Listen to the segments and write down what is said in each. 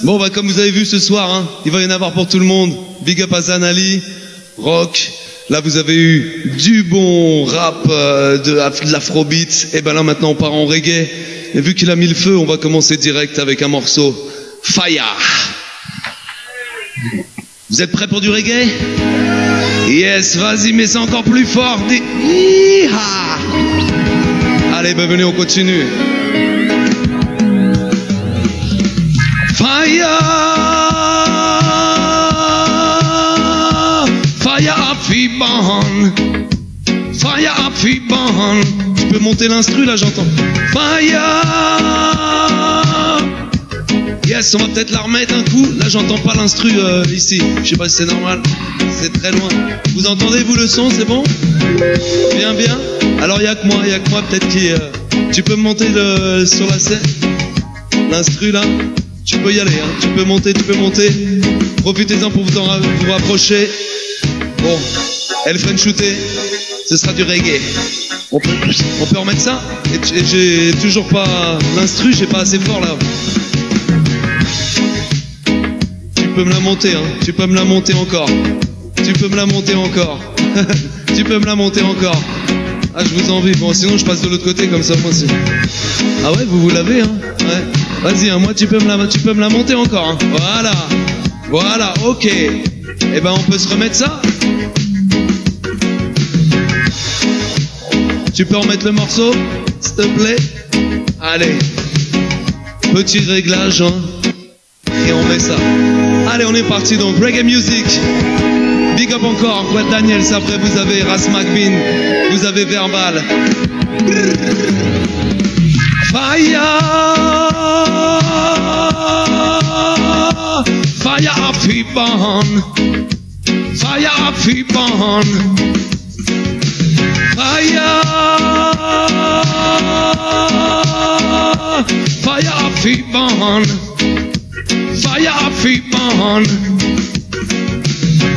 Bon, bah, comme vous avez vu ce soir, hein, il va y en avoir pour tout le monde. Big up à Zanali, rock. Là, vous avez eu du bon rap, de l'afrobeat. Et ben là, maintenant, on part en reggae. Et vu qu'il a mis le feu, on va commencer direct avec un morceau. Fire. Vous êtes prêts pour du reggae? Yes, vas-y, mais c'est encore plus fort. Hi-ha. Allez, ben venez, on continue. Fire, fire up, burn. Fire up, burn. Tu peux monter l'instru là, j'entends. Fire. Yes, on va peut-être la remettre un coup. Là, j'entends pas l'instru ici. Je sais pas si c'est normal. C'est très loin. Vous entendez, vous, le son, c'est bon? Bien, bien. Alors, il y a que moi peut-être qui... Tu peux me monter sur la scène? L'instru, là? Tu peux y aller, hein. Tu peux monter. Profitez-en pour vous rapprocher. Bon, Elfen shooté, ce sera du reggae. On peut remettre ça? Et j'ai toujours pas l'instru, j'ai pas assez fort là. Tu peux me la monter, hein. Tu peux me la monter encore. Tu peux me la monter encore. Tu peux me la monter encore. Ah, je vous envie. Bon, sinon je passe de l'autre côté comme ça, moi aussi. Ah ouais, vous l'avez, hein. Ouais. Vas-y, hein, moi tu peux me la monter encore, hein. Voilà, ok. Eh ben on peut se remettre ça. Tu peux remettre le morceau, s'il te plaît. Allez, petit réglage, hein. Et on met ça. Allez, on est parti donc, reggae music. Big up encore, Quad Daniels, après vous avez Ras McBean, vous avez Verbal. Fire, fire up, burn. Fire up, burn. Fire, fire up, burn. Fire up, burn.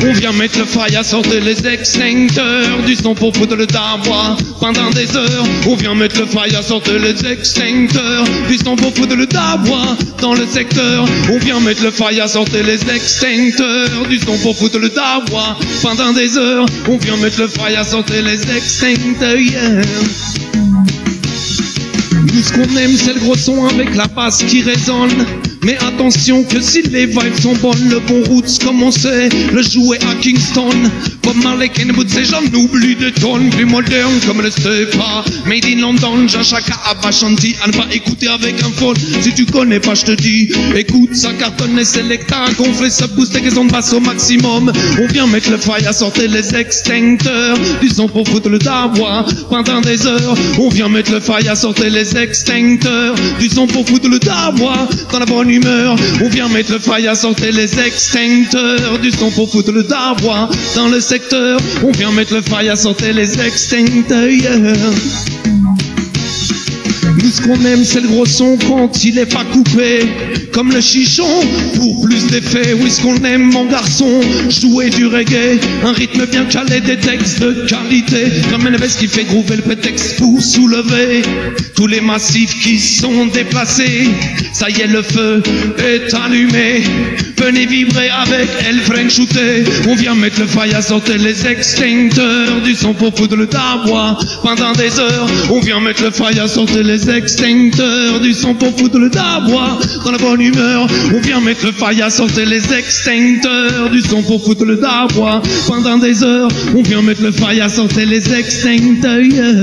On vient mettre le fire, sortez les extincteurs, du son pour foutre le tabois pendant des heures. On vient mettre le fire, sortez les extincteurs, du son pour foutre le tabois dans le secteur. On vient mettre le fire, sortez les extincteurs, du son pour foutre le tabois pendant des heures. On vient mettre le fire, sortez les extincteurs, yeah. Nous ce qu'on aime c'est le gros son avec la basse qui résonne. Mais attention que si les vibes sont bonnes, le bon roots comme on sait, le jouer à Kingston. Bob Marley, Kenwood, ces gens n'oublient des tonnes, plus modernes comme le Stepa. Made in London, Jean Chaka, Abashanti, à ne pas écouter avec un phone. Si tu connais pas, je te dis, écoute, ça cartonne les Selecta, gonfler, ça booste les caissons de basse au maximum. On vient mettre le fire, sortez les extincteurs, du son pour foutre le tabois pendant des heures. On vient mettre le fire, sortez les extincteurs, du son pour foutre le tabois dans la bonne humeur. On vient mettre le fire, sortez les extincteurs, du son pour foutre le tabois dans le secteur. On vient mettre le fire, sortez les extincteurs, yeah. Nous ce qu'on aime c'est le gros son quand il est pas coupé, comme le chichon pour plus d'effet. Oui ce qu'on aime mon garçon, jouer du reggae, un rythme bien calé, des textes de qualité, comme une veste qui fait groover le prétexte pour soulever tous les massifs qui sont déplacés. Ça y est le feu est allumé, venez vibrer avec Elfen shooté. On vient mettre le fire, sortez les extincteurs, du son pour foutre le tabois pendant des heures. On vient mettre le fire, sortez les extincteurs, du son pour foutre le tabois dans la bonne humeur. On vient mettre le fire, sortez les extincteurs, du son pour foutre le tabois pendant des heures. On vient mettre le fire, sortez les extincteurs, yeah.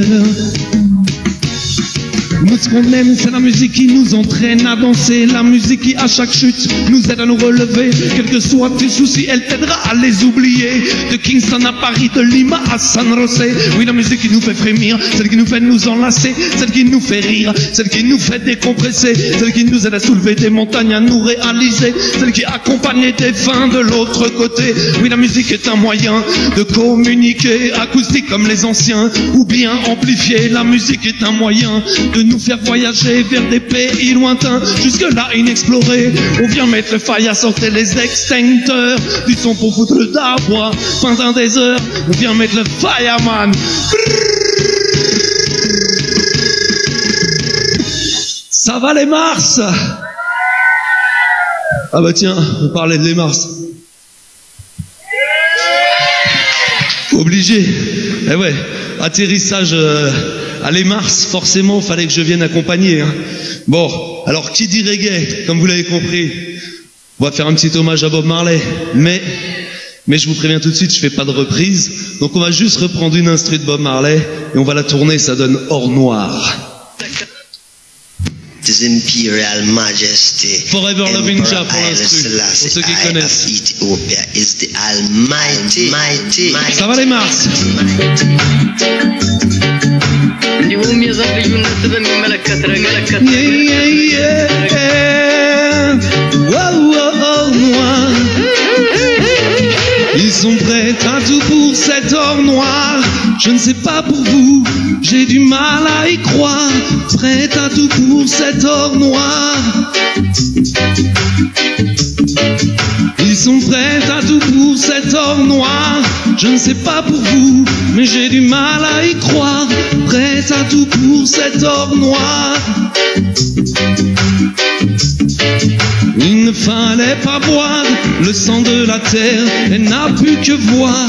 Nous ce qu'on aime c'est la musique qui nous entraîne à danser, la musique qui à chaque chute nous aide à nous relever. Quels que soient tes soucis, elle t'aidera à les oublier. De Kingston à Paris, de Lima à San José. Oui, la musique qui nous fait frémir, celle qui nous fait nous enlacer, celle qui nous fait rire, celle qui nous fait décompresser, celle qui nous aide à soulever des montagnes, à nous réaliser, celle qui accompagne les défunts de l'autre côté. Oui, la musique est un moyen de communiquer, acoustique comme les anciens, ou bien amplifié. La musique est un moyen de nous faire voyager vers des pays lointains, jusque-là inexplorés. On vient mettre le fire, sortez les extincteurs, du son pour foutre le tabois pendant des heures. On vient mettre le fireman. Ça va les Mars? Ah bah tiens, on parlait de les Mars. Obligé. Eh ouais, atterrissage à les Mars, forcément, fallait que je vienne accompagner. Hein. Bon, alors qui dit reggae, comme vous l'avez compris, on va faire un petit hommage à Bob Marley. Mais je vous préviens tout de suite, je fais pas de reprise. Donc on va juste reprendre une instru de Bob Marley et on va la tourner, ça donne Or Noir. His Imperial Majesty, Forever Loving Jah pour Haile l'instru, pour Selassie, ceux qui I connaissent. of Ethiopia is the Almighty. Ça va les Mars? Yeah, yeah, yeah. Wow, wow, Or Noir. Ils sont prêts à tout pour cet or noir. Je ne sais pas pour vous, j'ai du mal à y croire. Prêts à tout pour cet or noir. Ils sont prêts à tout pour cet or noir. Je ne sais pas pour vous, mais j'ai du mal à y croire. Prêts à tout pour cet or noir. Il ne fallait pas boire le sang de la terre, elle n'a pu que voir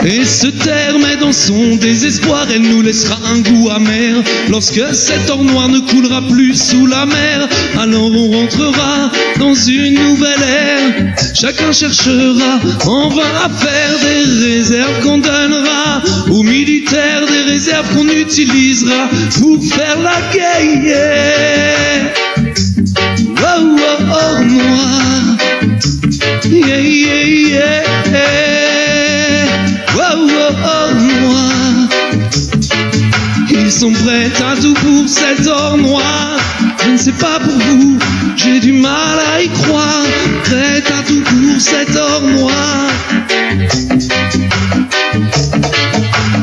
et se taire, mais dans son désespoir, elle nous laissera un goût amer. Lorsque cet or noir ne coulera plus sous la mer, alors on rentrera dans une nouvelle ère. Chacun cherchera en vain à faire des réserves qu'on donnera aux militaires, des réserves qu'on utilisera pour faire la guerre. Oh, oh, Or Noir. Yeah, yeah, yeah. Oh, oh, Or Noir. Ils sont prêts à tout pour cet or noir. Je ne sais pas pour vous, j'ai du mal à y croire. Prêts à tout pour cet or noir.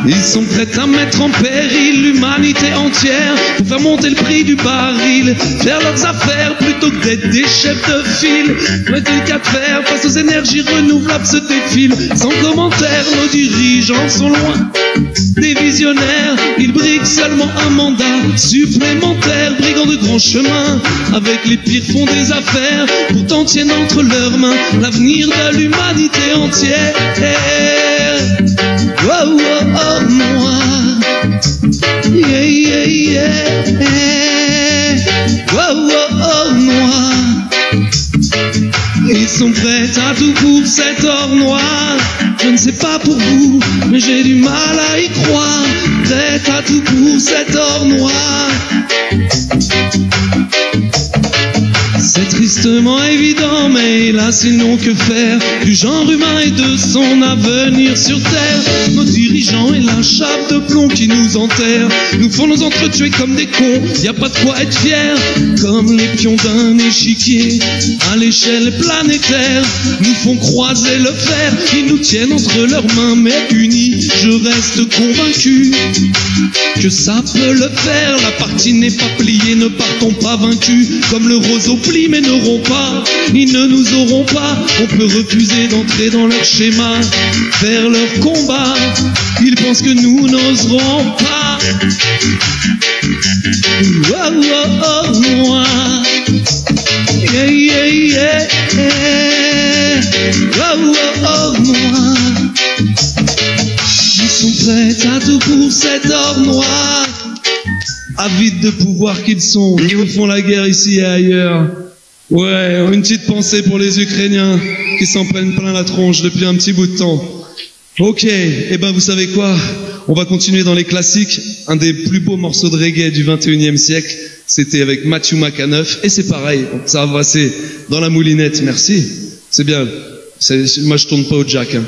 Ils sont prêts à mettre en péril l'humanité entière pour faire monter le prix du baril, faire leurs affaires plutôt que d'être des chefs de file. Mettez le cas de faire face aux énergies renouvelables se défilent. Sans commentaire, nos dirigeants sont loin des visionnaires. Ils briguent seulement un mandat supplémentaire. Brigands de grands chemins, avec les pires fonds des affaires, pourtant tiennent entre leurs mains l'avenir de l'humanité entière. Oh, oh, Or Noir. Yeah, yeah, yeah. Oh, oh, Or Noir. Ils sont prêts à tout pour cet or noir. Je ne sais pas pour vous, mais j'ai du mal à y croire. Prêts à tout pour cet or noir. C'est tristement évident, mais hélas ils n'ont que faire du genre humain et de son avenir sur terre. Nos dirigeants et la chape de plomb qui nous enterrent nous font nous entretuer comme des cons, y a pas de quoi être fier. Comme les pions d'un échiquier à l'échelle planétaire, nous font croiser le fer. Ils nous tiennent entre leurs mains, mais unis, je reste convaincu que ça peut le faire. La partie n'est pas pliée, ne partons pas vaincus. Comme le roseau plie mais ne rompt pas, ils ne nous auront pas. On peut refuser d'entrer dans leur schéma, faire leur combat. Ils pensent que nous n'oserons pas. Oh, oh, Or Noir. Yeah, yeah, yeah, yeah. Oh, oh, Or Noir. Ils sont prêts à tout pour cet or noir. Avides de pouvoir qu'ils sont, ils nous font la guerre ici et ailleurs. Ouais, une petite pensée pour les Ukrainiens qui s'en prennent plein la tronche depuis un petit bout de temps. Ok, et ben vous savez quoi? On va continuer dans les classiques. Un des plus beaux morceaux de reggae du 21e siècle, c'était avec Matthew McConaughey. Et c'est pareil, ça va passer dans la moulinette, merci. C'est bien. Moi je tourne pas au jack. Hein.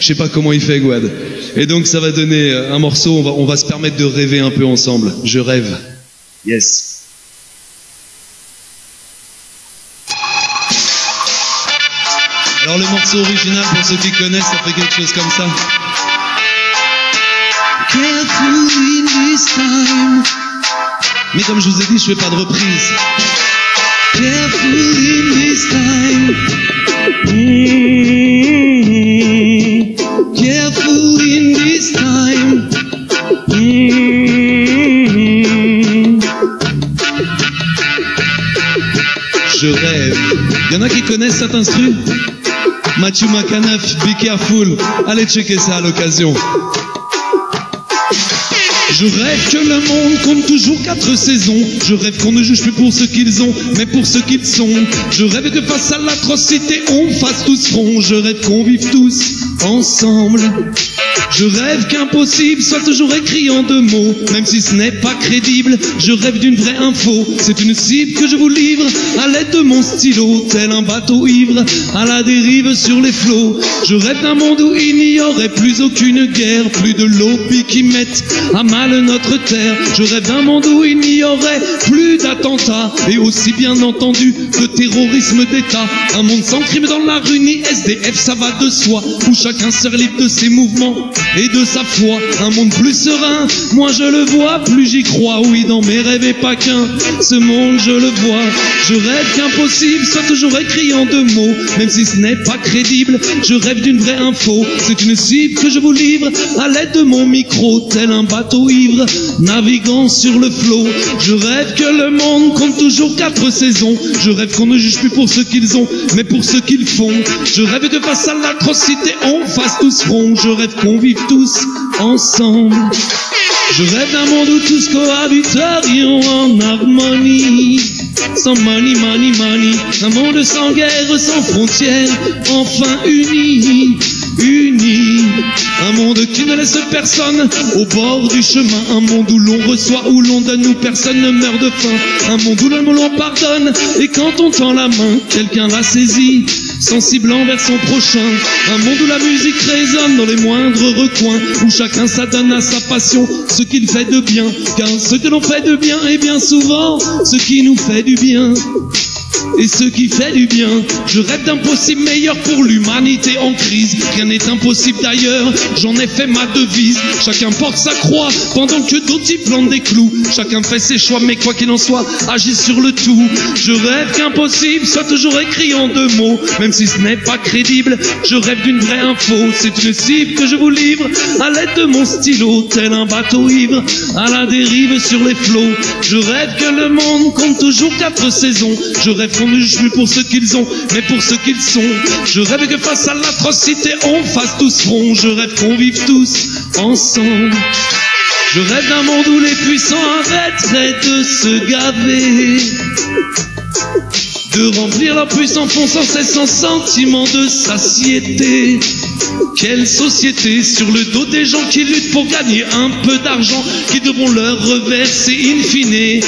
Je sais pas comment il fait, Gouad. Et donc ça va donner un morceau, on va se permettre de rêver un peu ensemble. Je rêve. Yes. Alors le morceau original, pour ceux qui connaissent, ça fait quelque chose comme ça. Careful in this time. Mais comme je vous ai dit, je fais pas de reprise. Careful in this time. Careful in this time. Je rêve. Y'en a qui connaissent cet instru? Mathieu Macanaf, Be Careful. Allez checker ça à l'occasion. Je rêve que le monde compte toujours 4 saisons. Je rêve qu'on ne juge plus pour ce qu'ils ont, mais pour ce qu'ils sont. Je rêve que face à l'atrocité, on fasse tous front. Je rêve qu'on vive tous ensemble. Je rêve qu'impossible soit toujours écrit en 2 mots, même si ce n'est pas crédible. Je rêve d'une vraie info, c'est une cible que je vous livre à l'aide de mon stylo, tel un bateau ivre à la dérive sur les flots. Je rêve d'un monde où il n'y aurait plus aucune guerre, plus de lobbies qui mettent à mal notre terre. Je rêve d'un monde où il n'y aurait plus d'attentats et aussi bien entendu de terrorisme d'État. Un monde sans crime dans la rue ni SDF, ça va de soi, où chacun serait libre de ses mouvements et de sa foi. Un monde plus serein, moi je le vois, plus j'y crois. Oui, dans mes rêves et pas qu'un, ce monde je le vois. Je rêve qu'impossible soit toujours écrit en 2 mots, même si ce n'est pas crédible. Je rêve d'une vraie info, c'est une cible que je vous livre à l'aide de mon micro, tel un bateau ivre naviguant sur le flot. Je rêve que le monde compte toujours 4 saisons. Je rêve qu'on ne juge plus pour ce qu'ils ont, mais pour ce qu'ils font. Je rêve que face à l'atrocité, on fasse tous front. Je rêve qu'on vive tous ensemble. Je rêve d'un monde où tous cohabiterions en harmonie. Sans money, money, money. Un monde sans guerre, sans frontières, enfin unis. Unis, un monde qui ne laisse personne au bord du chemin, un monde où l'on reçoit, où l'on donne, où personne ne meurt de faim, un monde où l'on pardonne et quand on tend la main, quelqu'un la saisit, sensible envers son prochain, un monde où la musique résonne dans les moindres recoins, où chacun s'adonne à sa passion, ce qu'il fait de bien, car ce que l'on fait de bien est bien souvent ce qui nous fait du bien. Et ce qui fait du bien, je rêve d'un possible meilleur pour l'humanité en crise. Rien n'est impossible d'ailleurs, j'en ai fait ma devise. Chacun porte sa croix pendant que d'autres y plantent des clous. Chacun fait ses choix, mais quoi qu'il en soit, agit sur le tout. Je rêve qu'impossible soit toujours écrit en 2 mots, même si ce n'est pas crédible. Je rêve d'une vraie info, c'est une cible que je vous livre à l'aide de mon stylo, tel un bateau ivre à la dérive sur les flots. Je rêve que le monde compte toujours 4 saisons. Je rêve qu'on ne juge plus pour ce qu'ils ont, mais pour ce qu'ils sont. Je rêve que face à l'atrocité, on fasse tous front. Je rêve qu'on vive tous ensemble. Je rêve d'un monde où les puissants arrêteraient de se gaver, de remplir leur puissant fond sans cesse, sans sentiment de satiété. Quelle société sur le dos des gens qui luttent pour gagner un peu d'argent, qui devront leur reverser in fine.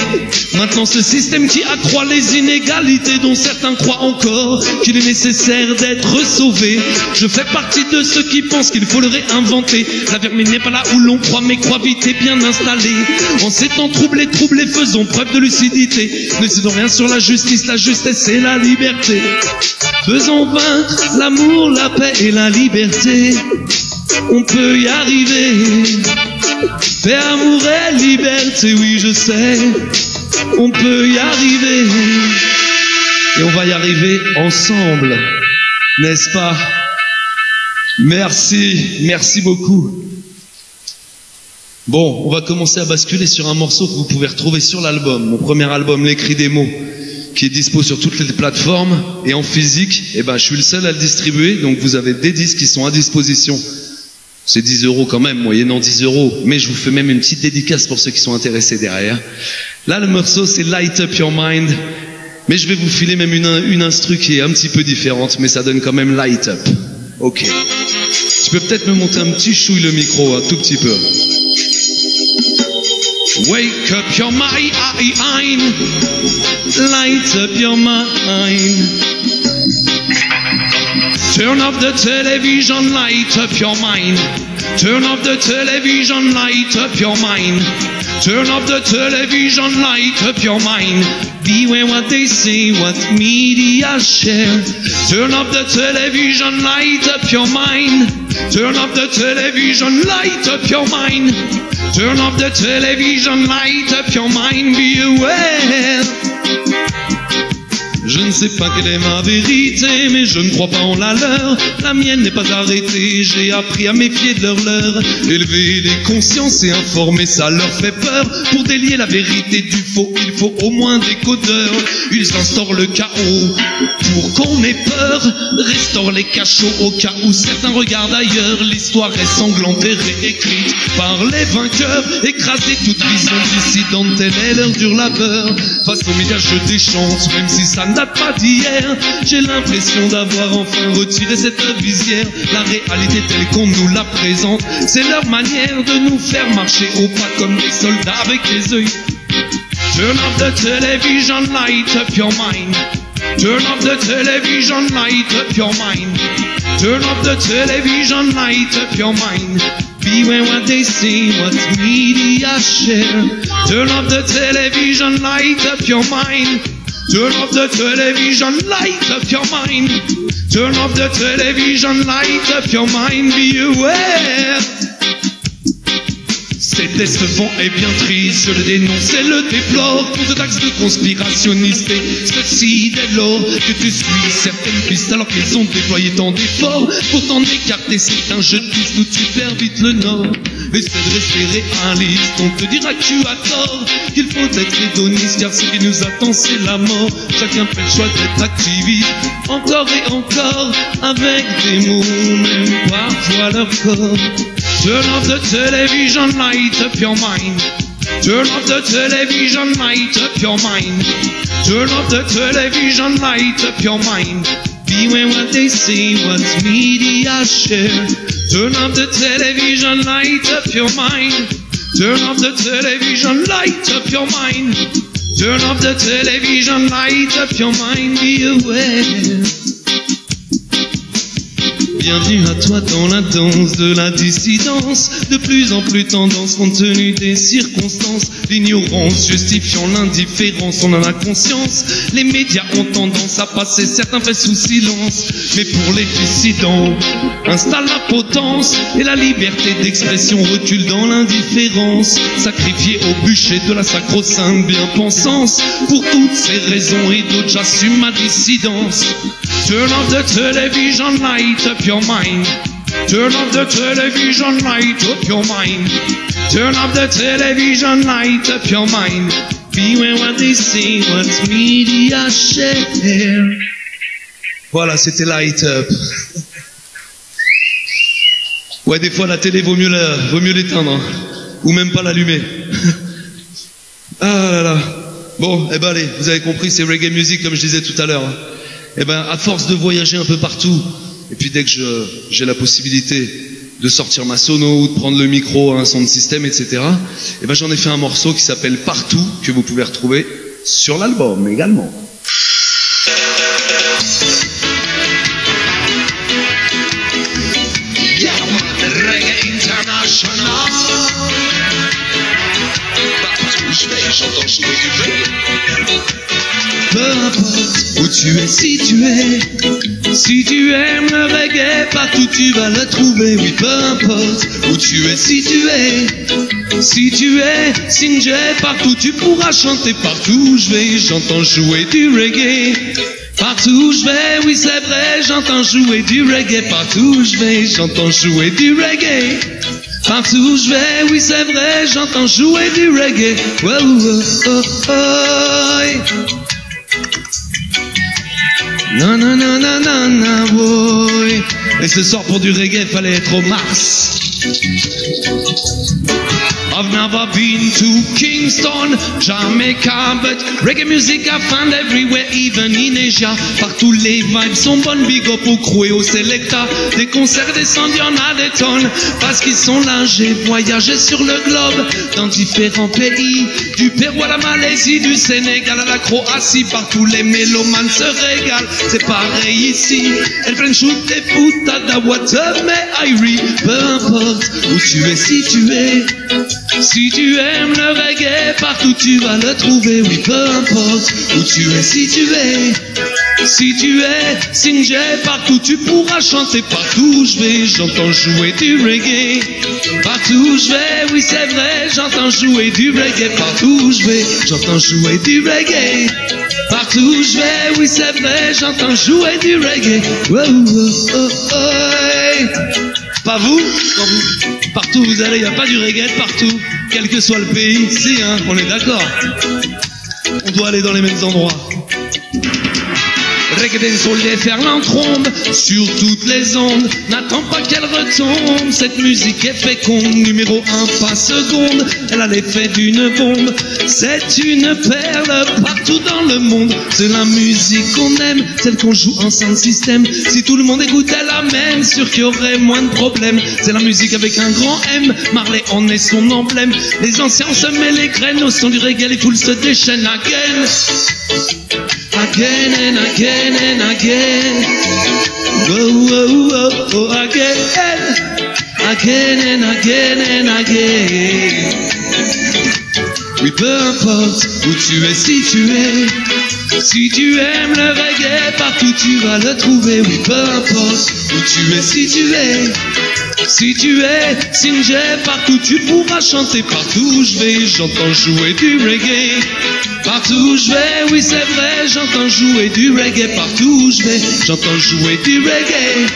Maintenant ce système qui accroît les inégalités, dont certains croient encore qu'il est nécessaire d'être sauvé. Je fais partie de ceux qui pensent qu'il faut le réinventer. La vermine n'est pas là où l'on croit, mais croit vite et bien installé. En ces temps troublés, faisons preuve de lucidité. Ne cédons rien sur la justice et la liberté. Faisons vaincre l'amour, la paix et la liberté. On peut y arriver. Paix, amour et liberté, oui je sais. On peut y arriver. Et on va y arriver ensemble, n'est-ce pas? Merci beaucoup. Bon, on va commencer à basculer sur un morceau que vous pouvez retrouver sur l'album, mon premier album, L'écrit des mots, qui est dispo sur toutes les plateformes et en physique. Et ben, je suis le seul à le distribuer, donc vous avez des disques qui sont à disposition. C'est 10 € quand même, moyennant 10 €, mais je vous fais même une petite dédicace pour ceux qui sont intéressés derrière. Là, le morceau, c'est Light Up Your Mind, mais je vais vous filer même une instru qui est un petit peu différente, mais ça donne quand même Light Up. Ok. Tu peux peut-être me monter un petit chouille le micro, un tout petit peu. Wake up your mind, light up your mind. Turn off the television, light up your mind. Turn off the television, light up your mind. Turn off the television, light up your mind. Beware what they say, what media share. Turn off the television, light up your mind. Turn off the television, light up your mind. Turn off the television, light up your mind, be aware. Je ne sais pas quelle est ma vérité, mais je ne crois pas en la leur. La mienne n'est pas arrêtée, j'ai appris à méfier de leur leurre. Élever les consciences et informer, ça leur fait peur. Pour délier la vérité du faux, il faut au moins des codeurs. Ils instaurent le chaos pour qu'on ait peur. Restaurent les cachots au cas où certains regardent ailleurs. L'histoire est sanglante et réécrite par les vainqueurs. Écraser toute vision dissidente, tel est leur dur labeur. Face aux médias je déchante, même si ça date pas d'hier. J'ai l'impression d'avoir enfin retiré cette visière. La réalité telle qu'on nous la présente, c'est leur manière de nous faire marcher au pas comme des soldats avec les yeux. Turn off the television, light up your mind. Turn off the television, light up your mind. Turn off the television, light up your mind. Beware what they say, what media share. Turn off the television, light up your mind. Turn off the television, light up your mind. Turn off the television, light up your mind. Be aware. C'est décevant et bien triste, je le dénonce et le déplore. Pour ce taxe de conspirationniste et ceci dès lors que tu suis certaines pistes alors qu'ils ont déployé tant d'efforts pour t'en écarter. C'est un jeu de piste où tu perds vite le nord. Essaie de rester réaliste, on te dira que tu as tort, qu'il faut être hédoniste car ce qui nous attend c'est la mort. Chacun fait le choix d'être activiste, encore et encore, avec des mots, même parfois leur corps. Turn off the television, light up your mind. Turn off the television, light up your mind. Turn off the television, light up your mind. Beware what they say, what media share. Turn off the television, light up your mind. Turn off the television, light up your mind. Turn off the television, light up your mind. Be aware. Bienvenue à toi dans la danse de la dissidence, de plus en plus tendance compte tenu des circonstances. L'ignorance justifiant l'indifférence, on en a conscience. Les médias ont tendance à passer certains faits sous silence. Mais pour les dissidents, installe la potence et la liberté d'expression recule dans l'indifférence. Sacrifié au bûcher de la sacro-sainte bien-pensance. Pour toutes ces raisons et d'autres, j'assume ma dissidence. Turn off the television, light up your mind. Turn off the television, light up your mind. Turn off the television, light up your mind. Beware what they say, what media share. Voilà, c'était Light Up. Ouais, des fois la télé vaut mieux l'éteindre, hein. Ou même pas l'allumer. Ah là là. Bon, eh ben allez, vous avez compris, c'est reggae music comme je disais tout à l'heure. Eh ben, à force de voyager un peu partout, et puis dès que j'ai la possibilité de sortir ma sono ou de prendre le micro, un sound system, etc., eh ben, j'en ai fait un morceau qui s'appelle Partout, que vous pouvez retrouver sur l'album également. Peu importe où tu es, si tu aimes le reggae, partout tu vas le trouver. Oui, peu importe où tu es, si tu es Sinjay, partout tu pourras chanter. Partout où je vais, j'entends jouer du reggae. Partout où je vais, oui c'est vrai, j'entends jouer du reggae. Partout où je vais, j'entends jouer du reggae. Partout où je vais, oui c'est vrai, j'entends jouer du reggae. Oh, oh, oh, oh. Non, non, non, non, non, non, boy. Et ce soir pour du reggae, fallait être au Mars. I've never been to Kingston, Jamaica, but reggae music I found everywhere, even in Asia. Partout les vibes sont bonnes, big up au crew et au selecta. Des concerts descendus, y'en a des tonnes, parce qu'ils sont là. J'ai voyagé sur le globe, dans différents pays, du Pérou à la Malaisie, du Sénégal à la Croatie. Partout les mélomanes se régalent, c'est pareil ici. Elles prennent shoot des putas, da water, mais Irie. Peu importe où tu es, si tu es Si tu aimes le reggae, partout tu vas le trouver, oui, peu importe où tu es, si tu es. Si tu es Singé, partout tu pourras chanter, partout où je vais, j'entends jouer du reggae. Partout où je vais, oui c'est vrai, j'entends jouer du reggae. Partout où je vais, j'entends jouer du reggae. Partout où je vais, oui c'est vrai, j'entends jouer du reggae. Oh, oh, oh, oh, hey. Pas vous, quand vous, partout où vous allez, il n'y a pas du reggae partout, quel que soit le pays, si hein, on est d'accord. On doit aller dans les mêmes endroits. Reggae soul faire l'entrombe sur toutes les ondes. N'attends pas qu'elle retombe. Cette musique est féconde. Numéro 1 pas seconde. Elle a l'effet d'une bombe. C'est une perle partout dans le monde. C'est la musique qu'on aime, celle qu'on joue en sound system. Si tout le monde écoutait la même, sûr qu'il y aurait moins de problèmes. C'est la musique avec un grand M. Marley en est son emblème. Les anciens se mettent les graines au son du reggae. Les foules se déchaînent again. Again and again and again. Oh, oh, oh, oh, again. Again and again and again. Oui, peu importe où tu es, si tu es. Si tu aimes le reggae, partout tu vas le trouver. Oui, peu importe où tu es, si tu es. Si tu es Singé, partout tu pourras chanter. Partout où je vais, j'entends jouer du reggae. Partout où je vais, oui c'est vrai, j'entends jouer du reggae. Partout où je vais, j'entends jouer du reggae.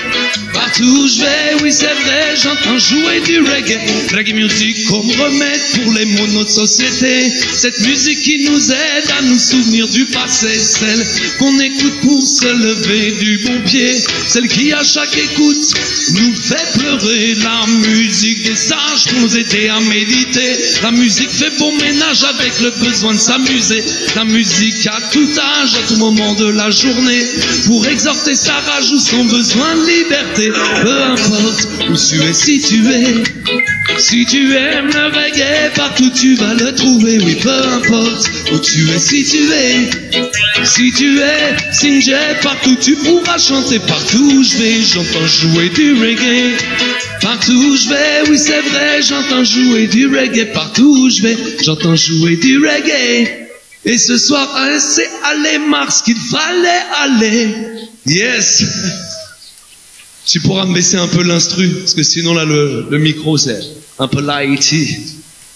Partout où je vais, oui c'est vrai, j'entends jouer du reggae. Reggae music comme remède pour les maux de notre société. Cette musique qui nous aide à nous souvenir du passé. Celle qu'on écoute pour se lever du bon pied. Celle qui à chaque écoute nous fait pleurer. La musique des sages pour nous aider à méditer. La musique fait bon ménage avec le besoin de s'amuser. La musique à tout âge, à tout moment de la journée, pour exhorter sa rage ou son besoin de liberté. Peu importe où tu es, si tu es. Si tu aimes le reggae, partout tu vas le trouver. Oui, peu importe où tu es, si tu es. Si tu es Singé, partout tu pourras chanter. Partout où je vais, j'entends jouer du reggae. Partout où je vais, oui c'est vrai, j'entends jouer du reggae. Partout où je vais, j'entends jouer du reggae. Et ce soir, c'est aller Mars qu'il fallait aller. Yes. Tu pourras me baisser un peu l'instru, parce que sinon là le micro c'est un peu lighty.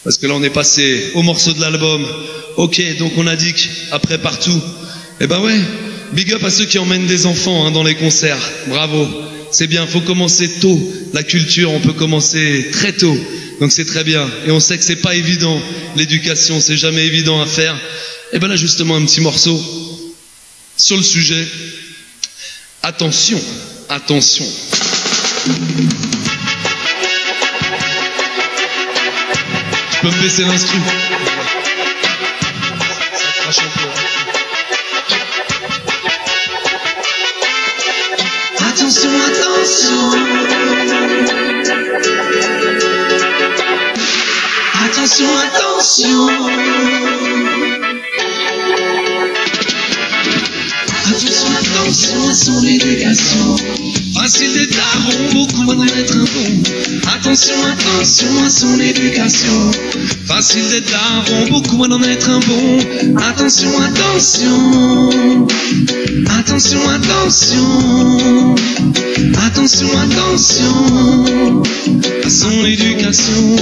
Parce que là on est passé au morceau de l'album. Ok, donc on a dit qu'après partout. Eh ben ouais, big up à ceux qui emmènent des enfants hein, dans les concerts. Bravo, c'est bien, faut commencer tôt. La culture, on peut commencer très tôt. Donc c'est très bien. Et on sait que c'est pas évident. L'éducation, c'est jamais évident à faire. Et ben là justement un petit morceau sur le sujet. Attention, attention. Je peux me baisser l'instru. Ça crache un peu. Attention, attention. Attention, attention. Attention, attention à son éducation. Facile d'être daron, beaucoup moins d'en être un bon. Attention, attention à son éducation. Facile d'être daron, beaucoup moins d'en être un bon. Attention, attention. Attention, attention. Attention, attention à son éducation.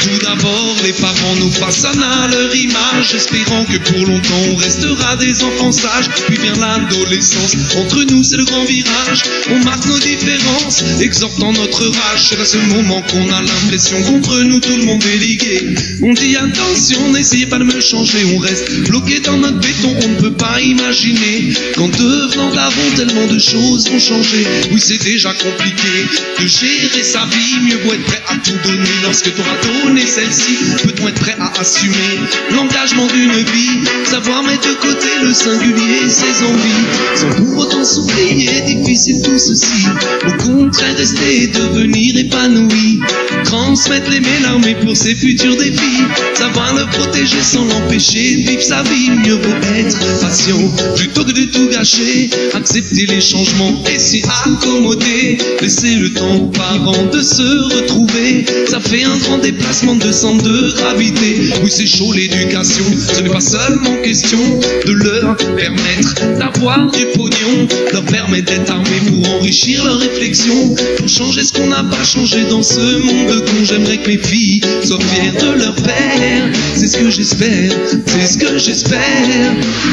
Tout d'abord, les parents nous façonnent à leur image, espérant que pour longtemps on restera des enfants sages. Puis vient l'adolescence, entre nous c'est le grand virage. On marque nos différences, exhortant notre rage. C'est à ce moment qu'on a l'impression qu'entre nous tout le monde est ligué. On dit attention, n'essayez pas de me changer. On reste bloqué dans notre béton, on ne peut pas imaginer qu'en devenant daron tellement de choses vont changer. Oui, c'est déjà compliqué de gérer sa vie. Mieux vaut être prêt à tout donner lorsque t'auras donné celle-ci. Peut-on être prêt à assumer l'engagement d'une vie, savoir mettre de côté le singulier et ses envies, sans pour autant s'oublier, difficile tout ceci. Au contraire, rester, devenir épanoui. Transmettre les l'armée pour ses futurs défis. Savoir le protéger sans l'empêcher de vivre sa vie. Mieux vaut être patient plutôt que de tout gâcher. Accepter les changements et s'y accommoder. Laisser le temps aux parents de se retrouver. Ça fait un grand déplacement de centre de gravité. Oui, c'est chaud l'éducation. Ce n'est pas seulement question de leur permettre d'avoir du pognon, leur permettre d'être armés pour enrichir leur réflexion, pour changer ce qu'on n'a pas changé dans ce monde de con. J'aimerais que mes filles soient fières de leur père. C'est ce que j'espère, c'est ce que j'espère.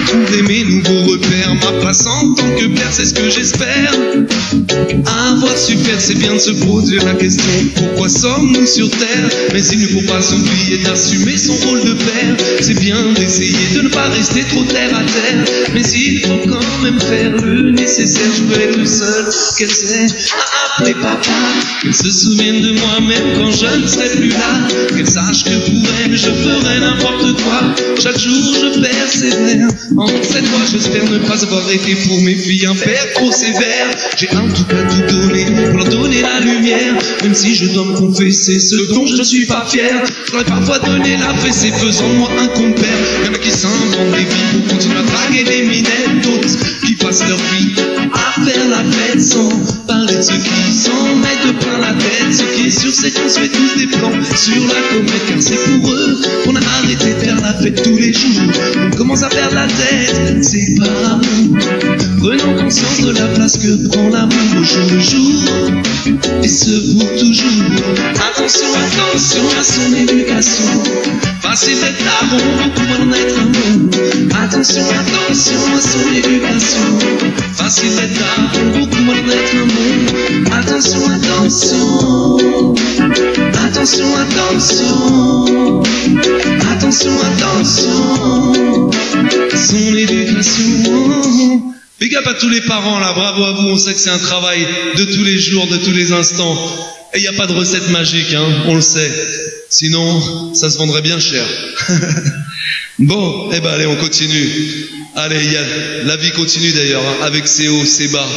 Trouver mes nouveaux repères, ma place en tant que père, c'est ce que j'espère. Avoir su faire, c'est bien de se poser la question: pourquoi sommes-nous sur terre? Mais il ne faut pas oublier d'assumer son rôle de père. C'est bien d'essayer de ne pas rester trop terre à terre, mais il faut quand même faire le nécessaire. Je veux être le seul qu'elle sait à appeler papa, qu'elle se souvienne de moi même quand je ne serai plus là, qu'elle sache que pour elle je ferai n'importe quoi. Chaque jour je persévère, en cette fois j'espère ne pas avoir été pour mes filles un père trop sévère. J'ai en tout cas tout donné pour leur donner la lumière, même si je dois me confesser ce dont je ne suis pas fier. J'aurais parfois donné la fessée, faisant de moi un compère. Y'en a qui s'inventent des vies pour continuer à draguer des minettes, d'autres qui passent leur vie à faire la fête sans parler de ceux qui s'en mettent plein la tête. Ceux qui sur cette on se fait tous des plans sur la comète, car c'est pour eux qu'on a arrêté de faire la fête tous les jours. On commence à perdre la tête, c'est par amour. Prenons conscience de la place que prend l'amour au jour le jour, et ce pour toujours. Attention, attention à son éducation. Facile d'être daron, beaucoup moins d'en être un bon. Attention, attention à son éducation. Facile d'être daron, beaucoup moins d'en être un bon. Attention, attention. Attention, attention. Attention, attention. Son éducation. Big up à tous les parents là, bravo à vous, on sait que c'est un travail de tous les jours, de tous les instants. Et il n'y a pas de recette magique, hein, on le sait. Sinon, ça se vendrait bien cher. Bon, eh ben allez, on continue. Allez, la vie continue d'ailleurs, hein, avec ses hauts, ses bas.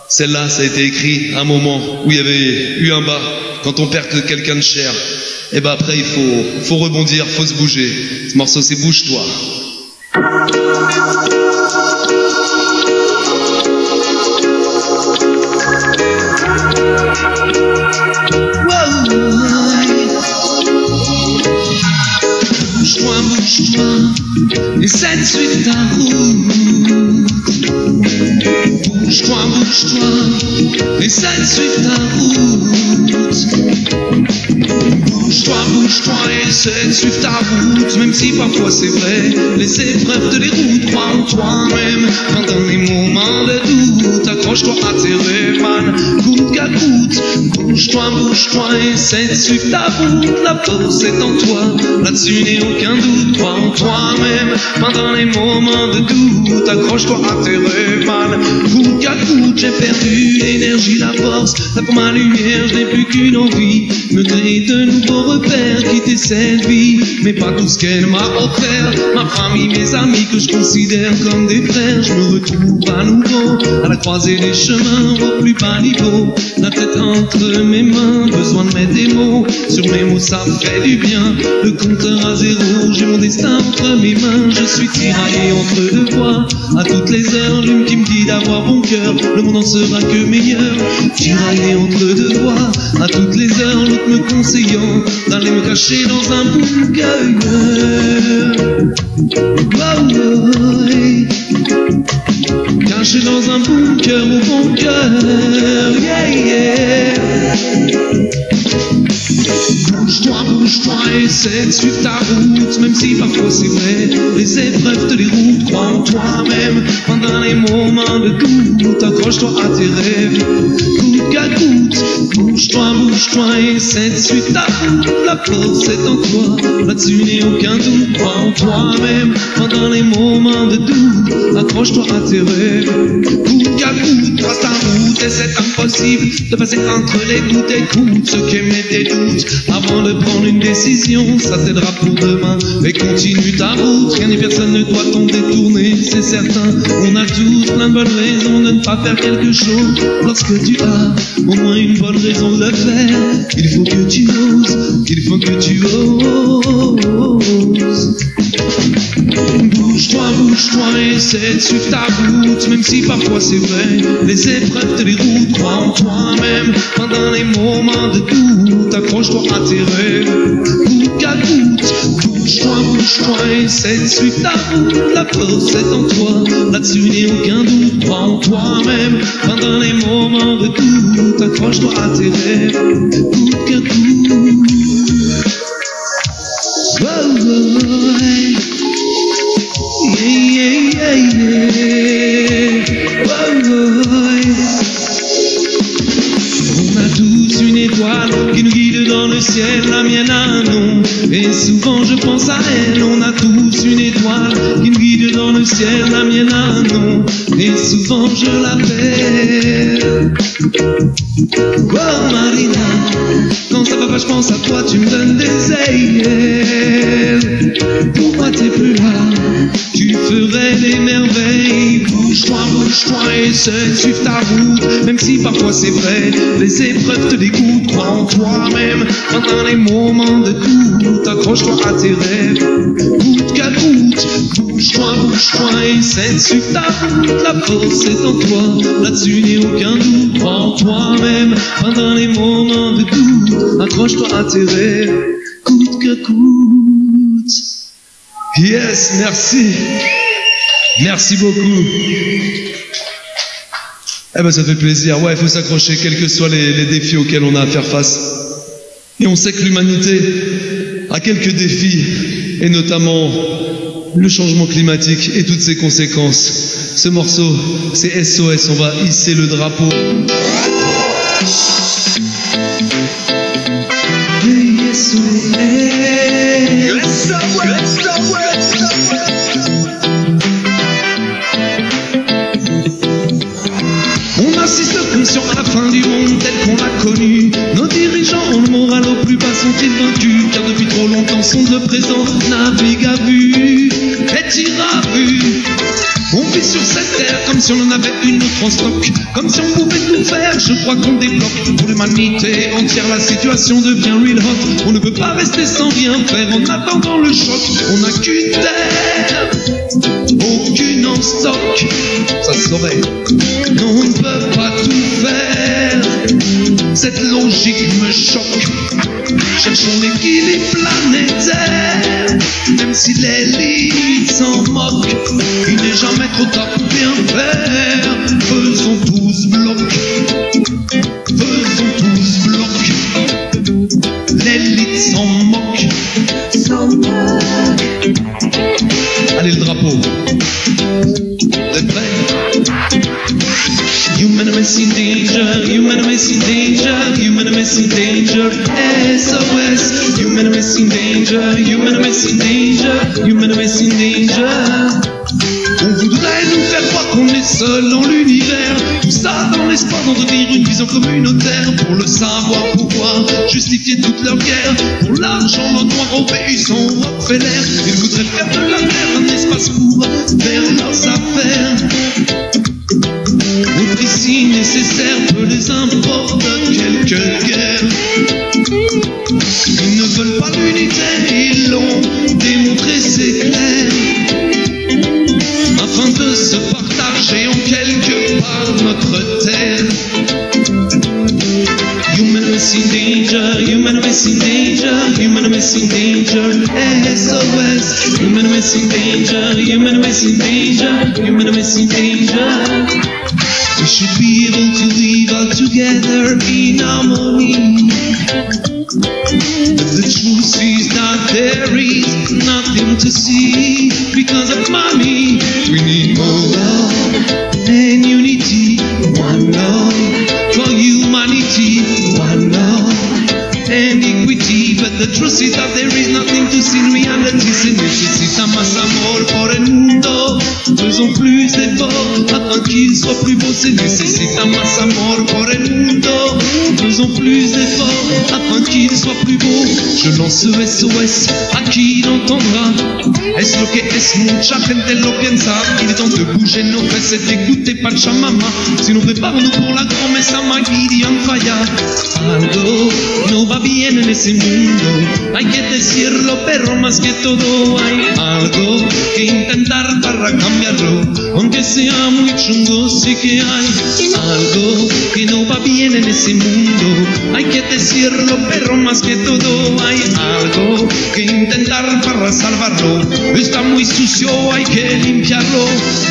Celle-là, ça a été écrit à un moment où il y avait eu un bas, quand on perd quelqu'un de cher. Et ben après, il faut rebondir, faut se bouger. Ce morceau, c'est Bouge-toi. Bouge-toi, bouge-toi, essaie de suivre ta route. Bouge-toi, bouge-toi, essaie de suivre ta route. Bouge-toi, bouge-toi, essaie de suivre ta route. Même si parfois c'est vrai, les épreuves de les routes, crois en toi-même. Pendant les moments de doute, accroche-toi à tes rêves, man, coûte qu'à coûte. Bouge-toi, bouge-toi, essaie de suivre ta route. La force est en toi, là-dessus n'est aucun doute. Crois en toi-même, pendant les moments de doute, accroche-toi à tes rêves, man, coûte qu'à coûte. J'ai perdu l'énergie, la force, là pour ma lumière, je n'ai plus qu'une envie, me créer de nouveaux repères, quitter cette vie, mais pas tout ce qu'elle m'a offert. Ma famille, mes amis que je considère comme des frères, je me retrouve à nouveau à la croisée des chemins, au plus bas niveau, la tête entre mes mains, besoin de mettre des mots sur mes mots, ça me fait du bien. Le compteur à zéro, j'ai mon destin entre mes mains, je suis tiraillé entre deux voies. À toutes les heures, l'une qui me dit d'avoir bon cœur, le monde n'en sera que meilleur. Tiraillé entre deux voies, à toutes les heures, l'autre me conseillant d'aller me cacher dans un bunker. Caché dans un bunker au bon cœur, yeah, yeah. Bouge-toi, bouge-toi, essaie de suivre ta route. Même si parfois c'est vrai, les épreuves te déroutent. Crois en toi-même, pendant les moments de doute, accroche-toi à tes rêves, coûte qu'à coûte. Bouge-toi, bouge-toi, essaie de suivre ta route. La force est en toi, là-dessus n'est aucun doute. Crois en toi-même, pendant les moments de doute, accroche-toi à tes rêves, coûte qu'à coûte. Trace ta route c'était c'est impossible de passer entre les gouttes. Écoute ceux qui émettent des doutes avant de prendre une décision, ça t'aidera pour demain. Mais continue ta route, rien ni personne ne doit t'en détourner, c'est certain. On a tous plein de bonnes raisons de ne pas faire quelque chose. Lorsque tu as au moins une bonne raison de le faire, il faut que tu oses, il faut que tu oses. Bouge-toi, essaie de suivre ta route, même si parfois c'est vrai, les épreuves te déroutent. Crois en toi-même pendant les moments de doute, accroche-toi à tes rêves, coûte qu'à coûte. Bouge-toi, essaie de suivre ta route, la force est en toi, là-dessus n'est aucun doute. Crois en toi-même pendant les moments de doute, accroche-toi à tes rêves, coûte qu'à coûte. Oh, oh, yeah, oh, on a tous une étoile qui nous guide dans le ciel, la mienne a un nom, et souvent je pense à elle. On a tous une étoile qui nous guide dans le ciel, la mienne a un nom, et souvent je l'appelle. Oh Marina, quand ça va pas je pense à toi, tu me donnes des ailes. Pourquoi t'es plus là? Tu ferais des merveilles. Bouge-toi, essaie de suivre ta route, même si parfois c'est vrai, les épreuves te dégoûtent. Crois en toi-même pendant les moments de doute, accroche-toi à tes rêves, coûte qu'à coûte. Bouge-toi, essaie de suivre ta route, la force est en toi, là-dessus n'est aucun doute. Crois en toi-même pendant les moments de doute, accroche-toi à tes rêves, coûte qu'à coûte. Yes, merci. Merci beaucoup. Eh ben ça fait plaisir. Ouais, il faut s'accrocher, quels que soient les défis auxquels on a à faire face. Et on sait que l'humanité a quelques défis, et notamment le changement climatique et toutes ses conséquences. Ce morceau, c'est SOS, on va hisser le drapeau. On assiste comme si à la fin du monde tel qu'on l'a connu. Nos dirigeants ont le moral au plus bas, sont-ils vaincus? Car depuis trop longtemps son de présent navigue à vue, est-il à vue? On vit sur cette terre comme si on en avait une autre en stock, comme si on pouvait tout faire, je crois qu'on débloque. Pour l'humanité entière la situation devient real hot. On ne peut pas rester sans rien faire en attendant le choc. On n'a qu'une terre, aucune en stock, ça se saurait. Non, on ne peut pas tout faire, cette logique me choque. Cherchons l'équilibre planétaire, même si l'élite s'en moque. Il n'est jamais trop tard pour bien faire. Faisons tous bloc, faisons tous bloc. L'élite s'en moque, s'en moque. Allez le drapeau. Vous êtes prêts? Human in danger, human in danger, human in danger, SOS. Human in danger, human in danger, human in danger. On voudrait nous faire croire qu'on est seul dans l'univers, tout ça dans l'espoir d'entretenir une vision communautaire. Pour le savoir, pouvoir justifier toute leur guerre, pour l'argent, le noir obéissant Rockefeller. Ils voudraient faire de la terre un espace pour faire leurs affaires. Autre ici nécessaire, peu les importe quelques guerres. Ils ne veulent pas l'unité, ils l'ont démontré, c'est clair. Afin de se partager en quelque part notre terre. Human in danger, human in danger, human in danger, SOS. Human in danger, human in danger, human in danger. We should be able to live all together in harmony. But the truth is that there is nothing to see because of money. We need more love and unity, one love for humanity, one love and equity. But the truth is that there is nothing to see in reality. Se necesita más amor por el mundo. Faisons plus d'efforts afin qu'il soit plus beau, se necesita más amor por el mundo. Faisons plus d'efforts afin qu'il soit plus beau. Je lance SOS à qui l'entendra. Es lo que es, mucha gente lo piensa. Il est temps de bouger nos fesses et d'écouter Pachamama. Si nous préparons-nous pour la promesa Magirian falla. Algo no va bien en ese mundo. Hay que decirlo, pero más que todo hay algo que intentar para cambiarlo. Aunque sea muy chungo, sí que hay algo que no va bien en ese mundo. Hay que decirlo, pero más que todo hay algo que intentar para salvarlo. Está muy sucio, hay que limpiarlo.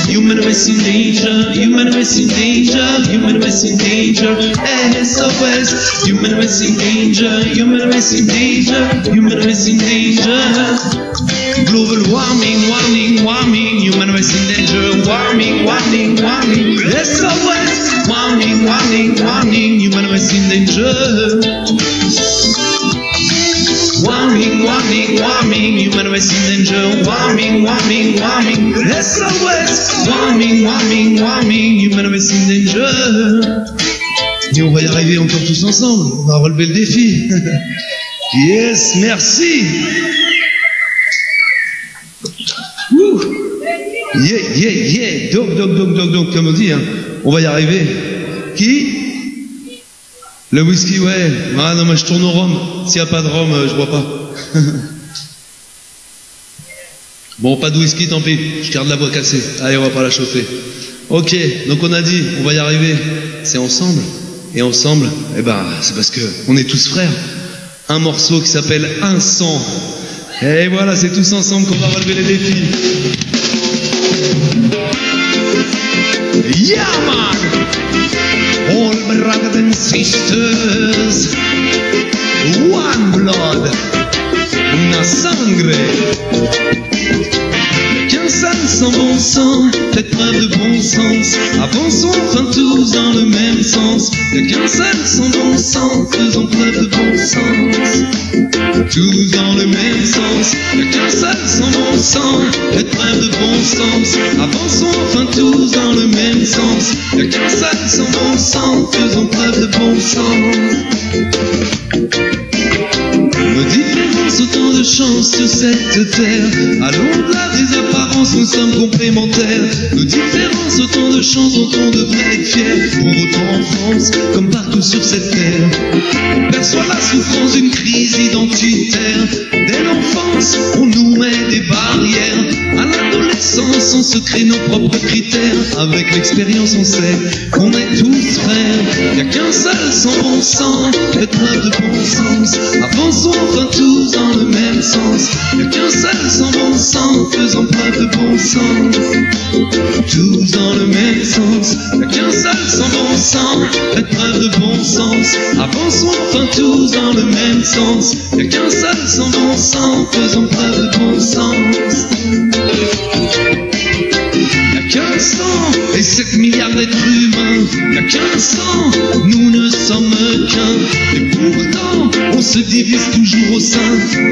Human is in danger, human is in danger, human is in danger. SOS, human is in danger, human is in danger, human is in danger. Global warming, warming, warming, human is in danger. Warming, warming, warming. SOS, warming, warming, warming, human is in danger. Warming, warming, warming, human race in danger. Warming, warming, warming, SOS. Warming, warming, warming, human race in danger. Et on va y arriver encore tous ensemble. On va relever le défi. Yes, merci. Wouh. Yeah, yeah, yeah. Donc, comme on dit, hein. On va y arriver. Qui? Le whisky, ouais. Ah non, mais je tourne au rhum. S'il n'y a pas de rhum, je bois pas. Bon, pas de whisky, tant pis. Je garde la voix cassée. Allez, on va pas la chauffer. Ok, donc on a dit, on va y arriver. C'est ensemble. Et ensemble, eh ben, c'est parce que on est tous frères. Un morceau qui s'appelle Un sang. Et voilà, c'est tous ensemble qu'on va relever les défis. Yeah, man! All brothers and sisters, one blood, una sangre. Qu'un seul sans bon sang, faites preuve de bon sens. Avançons enfin tous dans le même sens. Qu'un seul sans bon sang, faisons preuve de bon sens. Tous dans le même sens. Qu'un seul sans bon sang, faites preuve de bon sens. Avançons enfin tous dans le même sens. Qu'un seul sans bon sang, faisons preuve de bon sens. Nos différences, autant de chance sur cette terre. À l'au-delà des apparences, nous sommes complémentaires. Nos différences, autant de chance dont on devrait être fier. Pour autant en France, comme partout sur cette terre, on perçoit la souffrance d'une crise identitaire. Dès l'enfance, on nous met des barrières. À l'adolescence, on se crée nos propres critères. Avec l'expérience, on sait qu'on est tous frères. Y'a qu'un seul sans bon sens, faites preuve de bon sens. Avançons enfin tous dans le même sens. Y'a qu'un seul sans bon sens, faisons preuve de bon sens. Tous dans le même sens. Y'a qu'un seul sans bon sens, faites preuve de bon sens. Avançons enfin tous dans le même sens. Y'a qu'un seul sans bon sens, faisons preuve de bon sens. Y'a qu'un sang et 7 milliards d'êtres humains. Y'a qu'un sang, nous ne sommes qu'un. Et pourtant, on se divise toujours au sein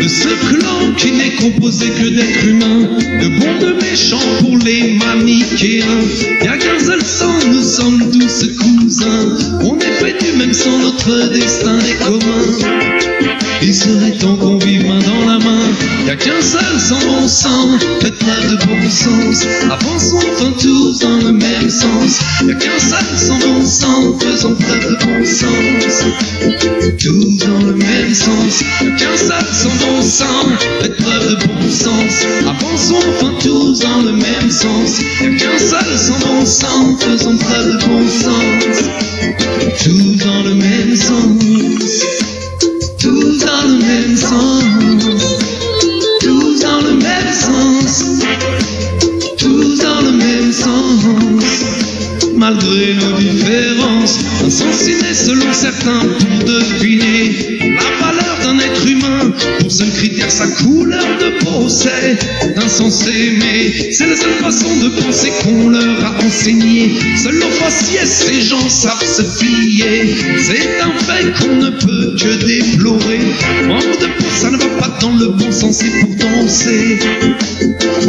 de ce clan qui n'est composé que d'êtres humains. De bons, de méchants pour les manichéens. Y'a qu'un seul sang, nous sommes tous cousins. On est fait du même sang, notre destin est commun. Il serait temps qu'on vive main dans la main. Y'a qu'un seul sans bon sens, faites preuve de bon sens. Avançons enfin tous dans le même sens. Y'a qu'un seul sans bon sens, faisons preuve de bon sens. Tous dans le même sens. Y'a qu'un seul sans bon sens, faites preuve de bon sens. Avançons enfin tous dans le même sens. Y'a qu'un seul sans bon sens, faisons preuve de bon sens. Tous dans le même sens. Tous dans le même sens. Tous dans le même sens. Tous dans le même sens. Malgré nos différences, un sens inné selon certains pour deviner la valeur d'un être humain. Pour seul critère sa couleur de peau, c'est insensé, mais c'est la seule façon de penser qu'on leur a enseigné. Seul au faciès, ces gens savent se plier. C'est un fait qu'on ne peut que déplorer. Manque de peau, ça ne va pas dans le bon sens, et pourtant on sait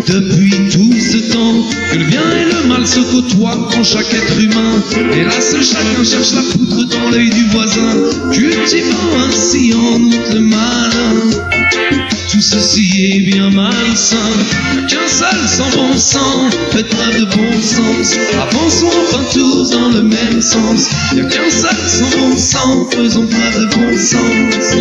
depuis tout ce temps que le bien et le mal se côtoient en chaque être humain. Hélas, chacun cherche la poutre dans l'œil du voisin, cultivant ainsi en outre le malin. Tout ceci est bien malsain, qu'un seul sans bon sens, faites preuve de bon sens, avançons enfin tous dans le même sens. Y'a qu'un seul sans bon sens, faisons preuve de bon sens,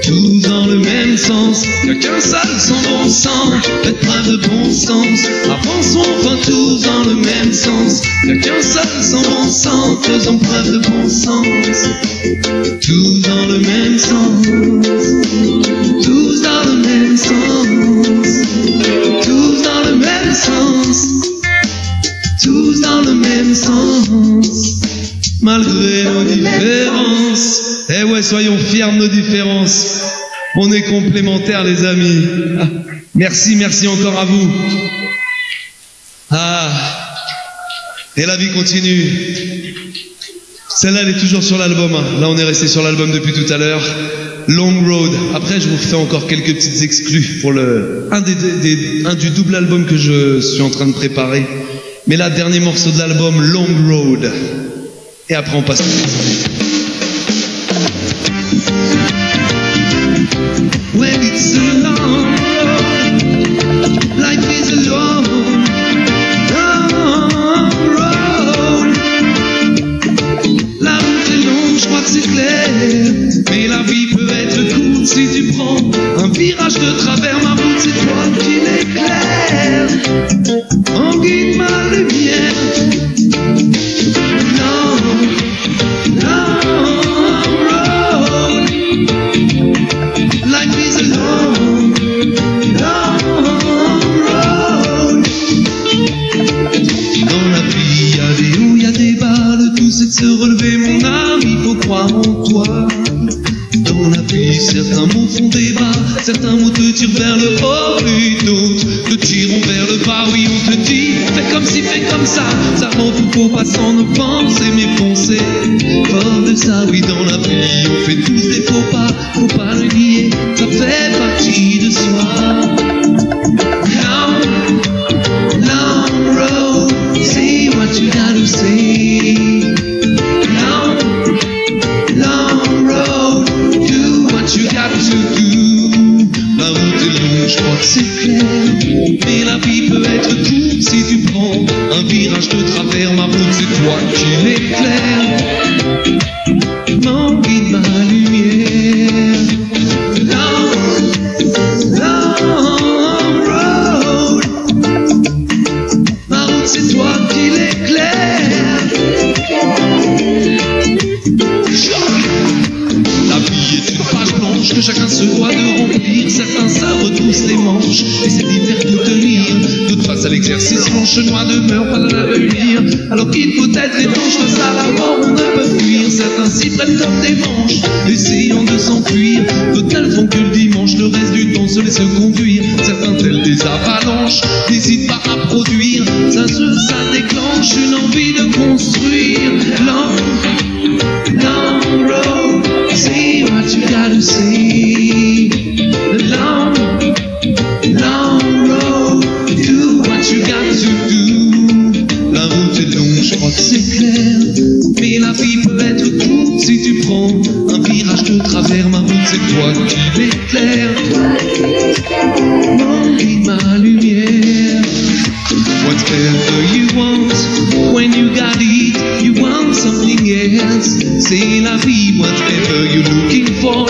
tous dans le même sens. Y'a qu'un seul sans bon sens, faites preuve de bon sens, avançons enfin tous dans le même sens. Y'a qu'un seul sans bon sens, faisons preuve de bon sens, tous dans le même sens, tous dans le même sens, tous dans le même sens, tous dans le même sens, malgré nos différences. Eh ouais, soyons fiers de nos différences. On est complémentaires, les amis. Ah, merci, merci encore à vous. Ah, et la vie continue. Celle-là, elle est toujours sur l'album. Là, on est resté sur l'album depuis tout à l'heure. Long Road. Après, je vous refais encore quelques petites exclus pour un du double album que je suis en train de préparer. Mais là, dernier morceau de l'album, Long Road. Et après, on passe. When it's a long road, life is a long road. La route est longue, je crois que c'est clair. Mais la vie peut être courte si tu prends un virage de travers. Ma route, c'est toi qui l'éclaire. En guide ma lumière. Long, long road. Life is a long, long road. Dans la vie, y'a des hauts, y'a des bas. Le tout, c'est de se relever, mon âme. Il faut croire en toi. Dans la vie, certains mots font débat, certains mots te tirent vers le haut, puis d'autres te tirent vers le bas. Oui, on te dit, fais comme ci, fais comme ça, ça rend fou pour passant nos pensées, mes pensées. Fort de ça, oui, dans la vie, on fait tous des faux pas, faut pas le nier, ça fait partie de soi. Long, long road, see what you gotta say. Long, long road, do what you got to do. La route est longue, je crois que c'est clair. Mais la vie peut être courte si tu prends un virage de travers. Ma route, c'est toi qui l'éclaire. Mon guide, ma lumière. Long, long road. Ma route, c'est toi qui l'éclaire. La vie est une page blanche que chacun se doit de remplir. Certains savent retroussent les manches et c'est d'hiver tout tenir. D'autres face à l'exercice, manche noire demeure pas à l'avenir. Alors qu'il faut être étanche face à la mort, on ne peut fuir. Certains s'y prennent comme des manches, essayant de s'enfuir. D'autres elles font que le dimanche, le reste du temps se laissent conduire. Certains tels des avalanches, n'hésitent pas à produire. Ça déclenche une envie de construire. Long, long road, see what you gotta see. Long, long road, do what you got to do. La route est longue, je crois que c'est clair. Mais la vie peut être courte si tu prends un virage de travers. Ma route, c'est toi qui l'éclaire. Mon guide, ma lumière. Whatever you want, when you got it, you want something else. C'est la vie, whatever you're looking for,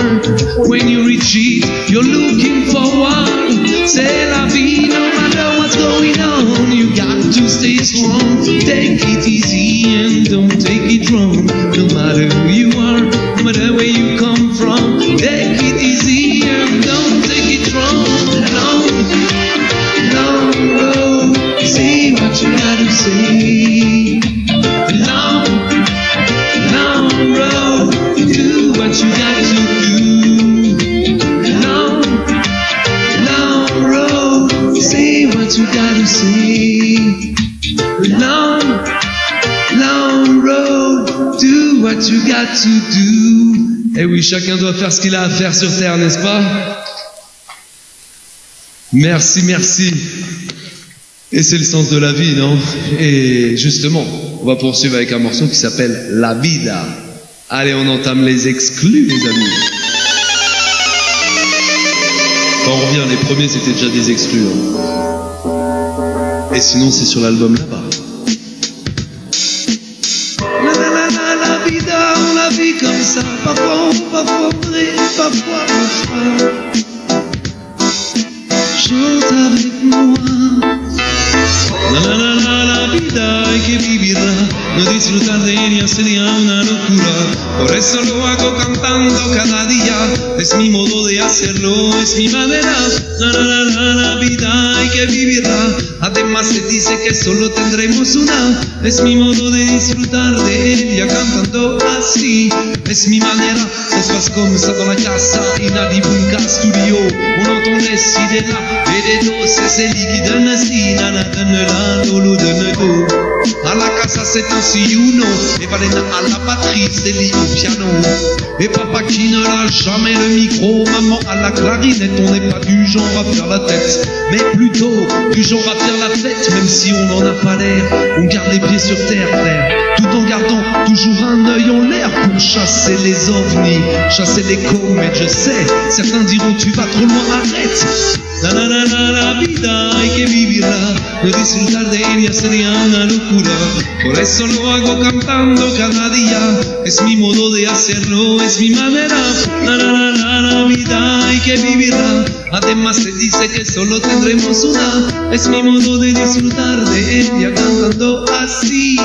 when you reach it, you're looking for one. C'est la vie, no matter what's going on, you got to stay strong. Take it easy and don't take it wrong. No matter who you are, no matter where you come from, take it easy and don't take it wrong. Long, long road, see what you gotta say. Long, long road, do what you got to do. do what you got to do. Eh oui, chacun doit faire ce qu'il a à faire sur Terre, n'est-ce pas? Merci, merci. Et c'est le sens de la vie, non? Et justement, on va poursuivre avec un morceau qui s'appelle La Vida. Allez, on entame les exclus, les amis. Quand on revient, les premiers, c'était déjà des exclus. Hein. Et sinon, c'est sur l'album là-bas. La vida, on la vit comme ça. Parfois on rit, parfois on chante. Chante avec moi. La vida hay que vivirla, no disfrutar de ella sería una locura. Por eso lo hago cantando cada día, es mi modo de hacerlo, es mi manera. La vida hay que vivirla, además se dice que solo tendremos una. Es mi modo de disfrutar de ella cantando así, es mi manera. Ça se passe comme ça dans la casa, Inadibunga Studio. On entend les si de là et des dos, c'est celui qui donne si, nana donne là, lolo donne do. À la casa c'est ainsi uno, et Valena à la batterie, c'est lui au piano. Et papa qui ne lâche jamais le micro, maman à la clarinette. On n'est pas du genre à faire la tête, mais plutôt du genre à faire la fête. Même si on n'en a pas l'air, on garde les pieds sur terre, frère, tout en gardant toujours un œil en l'air pour chasser les ovnis, chasser les comètes. Je sais, certains diront tu vas trop loin, arrête. La vida hay que vivirla, no disfrutar de ella sería una locura. Por eso lo hago cantando cada día, es mi modo de hacerlo, es mi manera. La vida hay que vivirla, además se dice que solo tendremos una. Es mi modo de disfrutar de ella cantando así.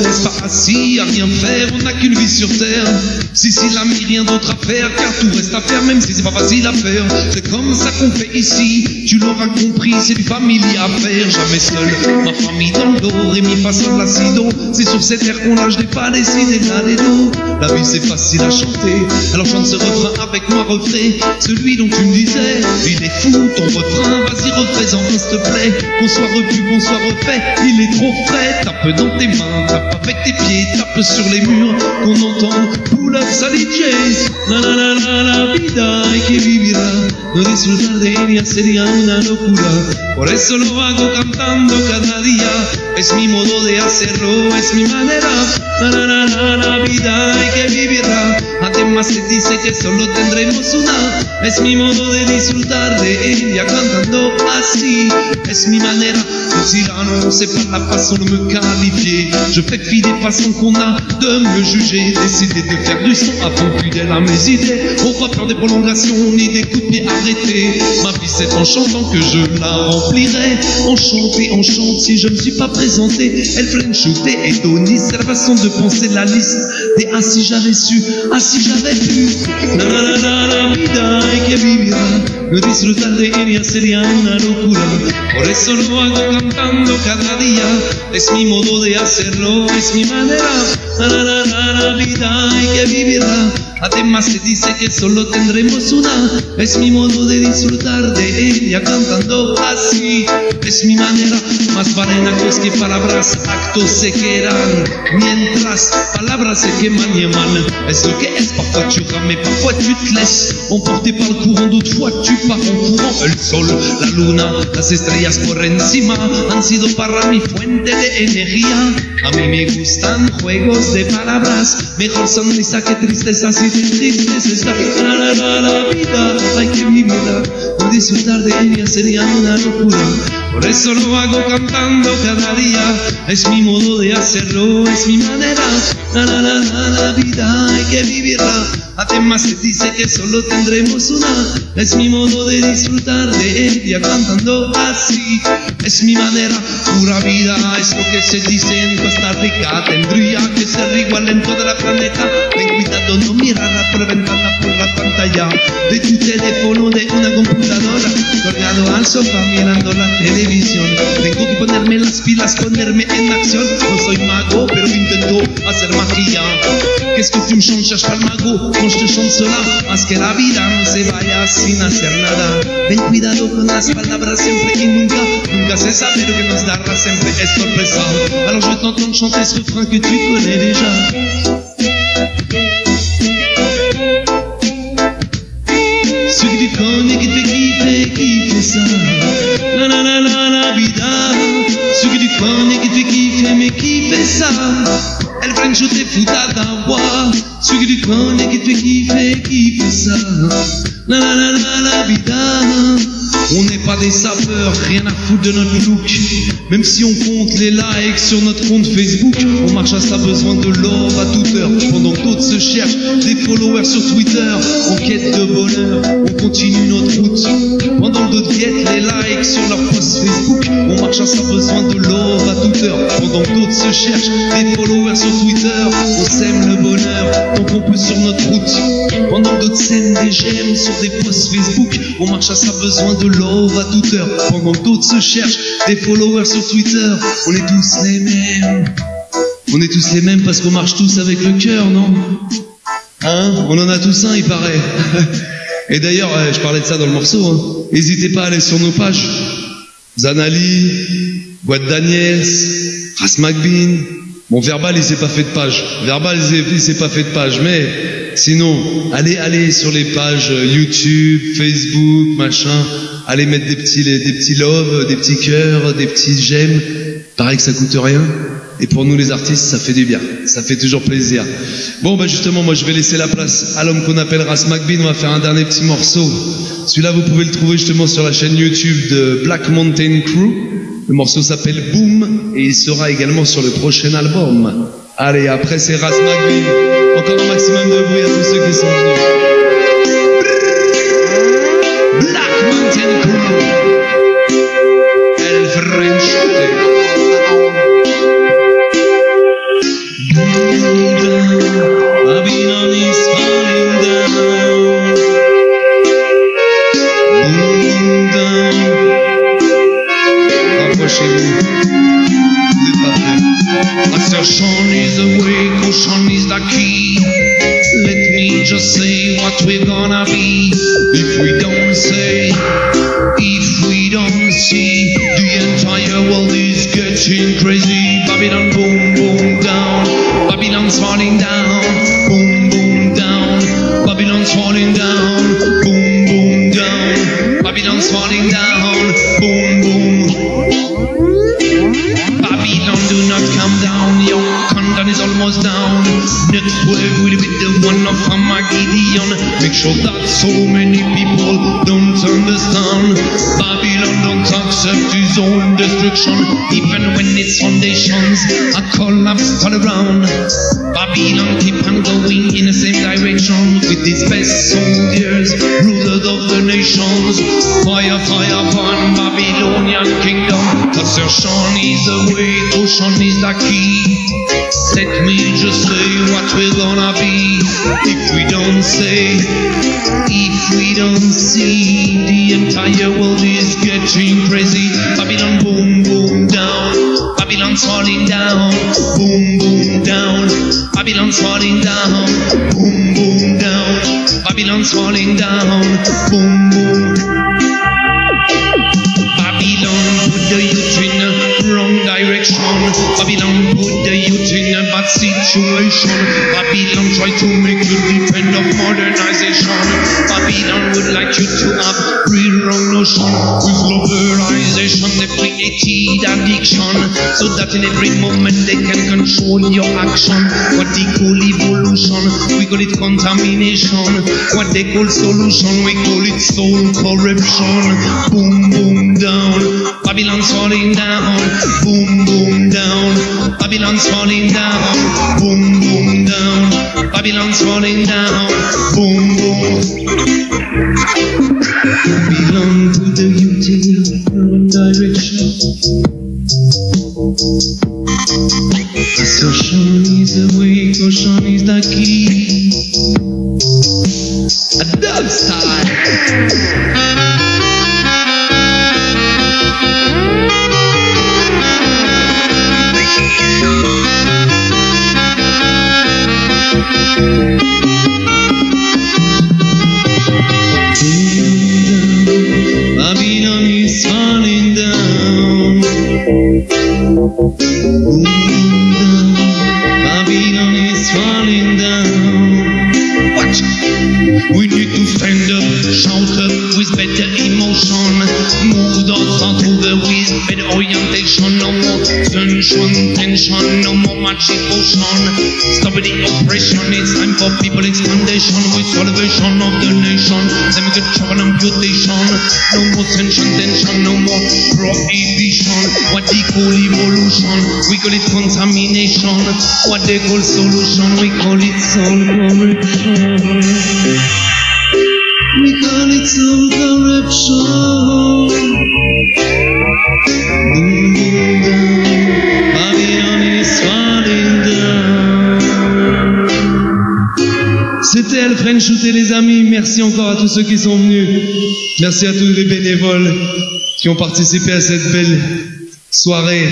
N'est-ce pas assis à rien faire, on n'a qu'une vie sur terre. Si la vie, rien d'autre à faire, car tout reste à faire, même si c'est pas facile à faire. C'est comme ça qu'on fait ici, tu l'auras compris, c'est du familier à faire. Jamais seul, ma famille dans le dos, Rémi face à l'acido. C'est sur cette terre qu'on lâche des pas, des si, des là, des dos. La vie c'est facile à chanter, alors chante ce refrain avec moi, refais celui dont tu me disais. Il est fou ton refrain, vas-y refais-en s'il te plaît. Qu'on soit repu, qu'on soit refait, il est trop frais. Tape dans tes mains, tape avec tes pieds, tape sur les murs, qu'on entend pull up saliches. La vida hay que vivirla, no disfrutar de ella sería una locura. Por eso lo hago cantando cada día, es mi modo de hacerlo, es mi manera. La vida hay que vivirla, además se dice que solo tendremos una. Es mi modo de disfrutar de ella cantando así, es mi manera. Si là non, c'est pas la façon de me qualifier. Je fais fi des façons qu'on a de me juger. Décider de faire du son avant fidèle à mes idées. Faut pas faire des prolongations ni des coups de pied arrêtés. Ma vie c'est en chantant que je la remplirai. On chante et on chante, si je ne suis pas présenté. Elle freine shooter et Tony, c'est la façon de penser la liste. Des ah si j'avais su, ah si j'avais pu. La vida hay que vivirla, no disfrutar de ella sería una locura. Por eso lo hago cantando cada día, es mi modo de hacerlo, es mi manera. La vida hay que vivirla, además se dice que solo tendremos una. Es mi modo de disfrutar de ella cantando así, es mi manera. Más valen actos que palabras, actos se quedan, mientras palabras se queman y emanan. Es lo que es, parfois tu rames, parfois tu te laisses emporter par le courant, d'autres fois tu pars en courant. El sol, la luna, las estrellas por encima han sido para mi fuente de energía. A mí me gustan juegos de palabras, mejor sonrisa que tristeza, si te tristes está. La vida hay que vivirla, no disfrutar de ella sería una locura. Por eso lo hago cantando cada día, es mi modo de hacerlo, es mi manera. La vida hay que vivirla, además se dice que solo tendremos una. Es mi modo de disfrutar de ella cantando así, es mi manera. Pura vida es lo que se dice en Costa Rica, tendría que ser igual en toda la planeta. Ten cuidado, no mirarla por la ventana, por la pantalla de tu teléfono, de una computadora, colgado al sofá mirando la televisión. Tengo que ponerme las pilas, ponerme en acción. No soy mago, pero intento Chicago, a hacer magia. Qu'est-ce que tu me chantes, cherche pas le magot quand je te chante cela. Haz que la vida no se vaya sin hacer nada. Ten cuidado con las palabras siempre y nunca. Nunca se sabe lo que nos dará, siempre es sorpresa. Alors je t'entends chanter ce refrain que tu connais déjà. Celui qui connaît, qui fait kiffer ça. La la la la la vida. Celui qui connaît, qui fait kiffer, mais qui fait ça. El French te futa d'agua. Celui qui connaît, qui fait kiffer ça. La la la la la vida. On n'est pas des sapeurs, rien à foutre de notre look. Même si on compte les likes sur notre compte Facebook, on marche à sa besoin de love à toute heure. Pendant que d'autres se cherchent des followers sur Twitter, en quête de bonheur, on continue notre route. Pendant que d'autres guettent les likes sur leur post Facebook, on marche à sa besoin de love à toute heure. Pendant que d'autres se cherchent des followers sur Twitter, on sème le bonheur tant qu'on peut sur notre route. Pendant que d'autres sèment des j'aime sur des posts Facebook, on marche à sa besoin de love à toute heure. Pendant que d'autres se cherchent des followers sur Twitter, on est tous les mêmes. On est tous les mêmes parce qu'on marche tous avec le cœur, non? Hein? On en a tous un, il paraît. Et d'ailleurs, je parlais de ça dans le morceau, hein. N'hésitez pas à aller sur nos pages. Zanali, Boîte d'Agnès, Ras McBean. Bon, Verbal, il s'est pas fait de page. Verbal, il s'est pas fait de page, mais sinon, allez sur les pages YouTube, Facebook, machin. Allez mettre des petits loves, des petits cœurs, des petits j'aime. Pareil que ça coûte rien. Et pour nous les artistes, ça fait du bien. Ça fait toujours plaisir. Bon, bah justement, moi je vais laisser la place à l'homme qu'on appelle Ras McBean. On va faire un dernier petit morceau. Celui-là, vous pouvez le trouver justement sur la chaîne YouTube de Black Mountain Crew. Le morceau s'appelle Boom et il sera également sur le prochain album. Allez, après c'est Ras McBean. Encore un maximum de bruit à tous ceux qui sont venus. Black Mountain Crew. El French. Babylon is falling down. Boom down. Rapprochez-vous. Vous n'êtes pas prêts. Assertion is the way, caution is the key. Let me just say what we're gonna be. If we don't say, if we don't see, the entire world is getting crazy. Babylon boom boom down. Babylon's falling down. Boom boom down. Babylon's falling down. Boom boom down. Babylon's falling down. Boom boom. Babylon do not come down. Young Condon is almost down. Network will be the one of Armageddon. Make sure that so many people don't understand. Babylon don't accept his own destruction, even when its foundations are collapsed all around. Babylon keep on going in the same direction with its best soldiers, rulers of the nations. Fire, fire upon Babylonian kingdom. Assertion is the way, caution is the key. Let me just say what we're gonna be. If we don't say, if we don't see, the entire world is getting crazy. Babylon boom boom down. Babylon's falling down. Boom boom down. Babylon's falling down. Boom boom down. Babylon's falling down. Boom boom. Babylon put the youth in the wrong direction. Babylon put the youth in a bad situation. Babylon try to make you depend on modernization. Babylon would like you to have real wrong notion. With globalization they created addiction, so that in every moment they can control your action. What they call evolution, we call it contamination. What they call solution, we call it soul corruption. Boom boom down. Babylon's falling down. Boom boom down. Babylon's falling down. Boom boom down. Babylon's falling down. Boom boom. Babylon put the youth in the wrong direction. Assertion is the way, caution is the key. A dub style. tension, no more magic potion. Stop the oppression, it's time for people expandation with salvation of the nation. Then we get trouble and amputation. No more tension, no more prohibition. What they call evolution, we call it contamination. What they call solution, we call it soul corruption. We call it soul corruption. Babylon is falling down. C'était El French Shooter, les amis. Merci encore à tous ceux qui sont venus. Merci à tous les bénévoles qui ont participé à cette belle soirée.